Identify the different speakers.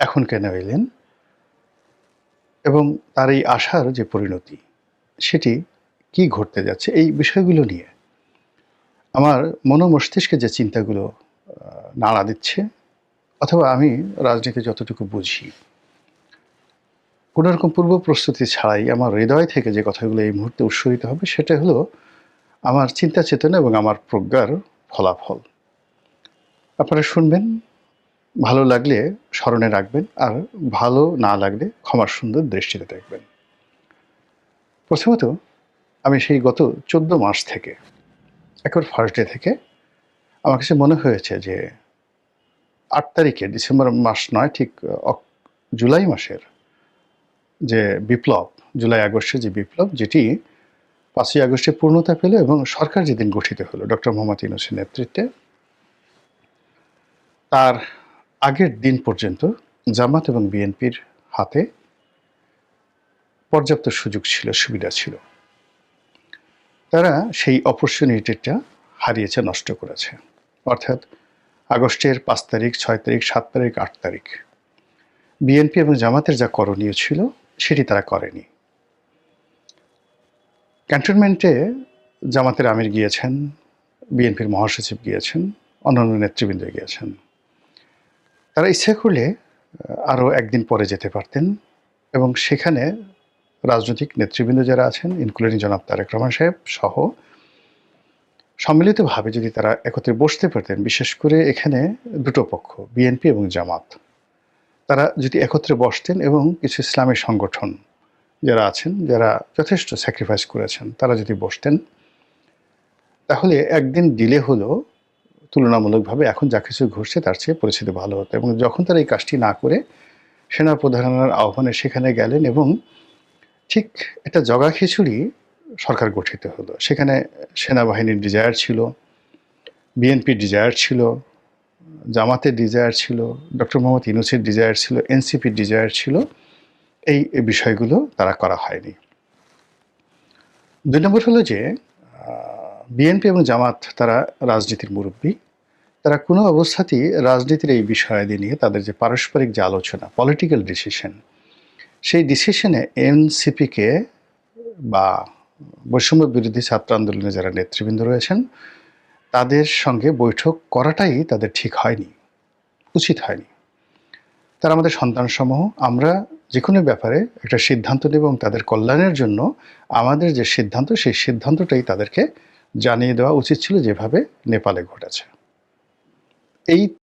Speaker 1: এখন কেন এলেন এবং তার এই আশার যে পরিণতি সেটি কি ঘটতে যাচ্ছে, এই বিষয়গুলো নিয়ে আমার মস্তিষ্কে যে চিন্তাগুলো নাড়া দিচ্ছে, অথবা আমি রাজনীতি যতটুকু বুঝি, কোনো রকম পূর্ব প্রস্তুতি ছাড়াই আমার হৃদয় থেকে যে কথাগুলো এই মুহূর্তে উৎসরিত হবে সেটা হলো আমার চিন্তা চেতনা এবং আমার প্রজ্ঞার ফলাফল। আপনারা শুনবেন, ভালো লাগলে স্মরণে রাখবেন, আর ভালো না লাগলে ক্ষমার সুন্দর দৃষ্টিতে দেখবেন। প্রথমত, আমি সেই গত 14 মাস থেকে, একেবারে ফার্স্ট ডে থেকে আমার কাছে মনে হয়েছে যে 8 তারিখে, ডিসেম্বর মাস নয়, ঠিক জুলাই মাসের যে বিপ্লব, জুলাই আগস্টের যে বিপ্লব, যেটি 5ই আগস্টে পূর্ণতা পেল এবং সরকার যেদিন গঠিত হলো ডক্টর মোহাম্মদ ইউনূসের নেতৃত্বে, তার আগের দিন পর্যন্ত জামাত এবং বিএনপির হাতে পর্যাপ্ত সুযোগ ছিল, সুবিধা ছিল। তারা সেই অপরচুনিটিটা হারিয়েছে, নষ্ট করেছে। অর্থাৎ আগস্টের 5 তারিখ, 6 তারিখ, 7 তারিখ, 8 তারিখ বিএনপি এবং জামাতের যা করণীয় ছিল সেটি তারা করেনি। ক্যান্টনমেন্টে জামাতের আমির গিয়েছেন, বিএনপির মহাসচিব গিয়েছেন, অন্যান্য নেতৃবৃন্দ গিয়েছেন। তারা ইচ্ছা করলে আরও একদিন পরে যেতে পারতেন এবং সেখানে রাজনৈতিক নেতৃবৃন্দ যারা আছেন, ইনক্লুডিং জনাব তারেক রহমান সাহেব সহ, সম্মিলিতভাবে যদি তারা একত্রে বসতে পারতেন, বিশেষ করে এখানে দুটো পক্ষ, বিএনপি এবং জামাত, তারা যদি একত্রে বসতেন এবং কিছু ইসলামী সংগঠন যারা আছেন, যারা যথেষ্ট স্যাক্রিফাইস করেছেন, তারা যদি বসতেন, তাহলে একদিন ডিলে হলেও তুলনামূলকভাবে এখন যা কিছু ঘটছে তার চেয়ে পরিস্থিতি ভালো হতো। এবং যখন তারা এই কাজটি না করে সেনাপ্রধানের আহ্বানে সেখানে গেলেন এবং ঠিক একটা জগা খিচুড়ি সরকার গঠিত হলো। সেখানে সেনাবাহিনীর ডিজায়ার ছিল, বিএনপির ডিজায়ার ছিল, জামাতের ডিজায়ার ছিল, ডক্টর মোহাম্মদ ইউনূসের ডিজায়ার ছিল, এনসিপির ডিজায়ার ছিল। এই বিষয়গুলো তারা করা হয়নি। 2 নম্বর হলো যে বিএনপি এবং জামাত তারা রাজনীতির মুরব্বী, তারা কোনো অবস্থাতেই রাজনীতির এই বিষয়াদি নিয়ে তাদের যে পারস্পরিক যে আলোচনা, পলিটিক্যাল ডিসিশন, সেই ডিসিশনে এনসিপিকে বা বৈষম্য বিরোধী ছাত্র আন্দোলনে যারা নেতৃবৃন্দ রয়েছেন তাদের সঙ্গে বৈঠক করাটাই তাদের ঠিক হয়নি, উচিত হয়নি। তারা আমাদের সন্তানসমূহ, আমরা যে কোনো ব্যাপারে একটা সিদ্ধান্ত নেব এবং তাদের কল্যাণের জন্য আমাদের যে সিদ্ধান্ত, সেই সিদ্ধান্তটাই তাদেরকে জানিয়ে দেওয়া উচিত ছিল, যেভাবে নেপালে ঘটেছে। এই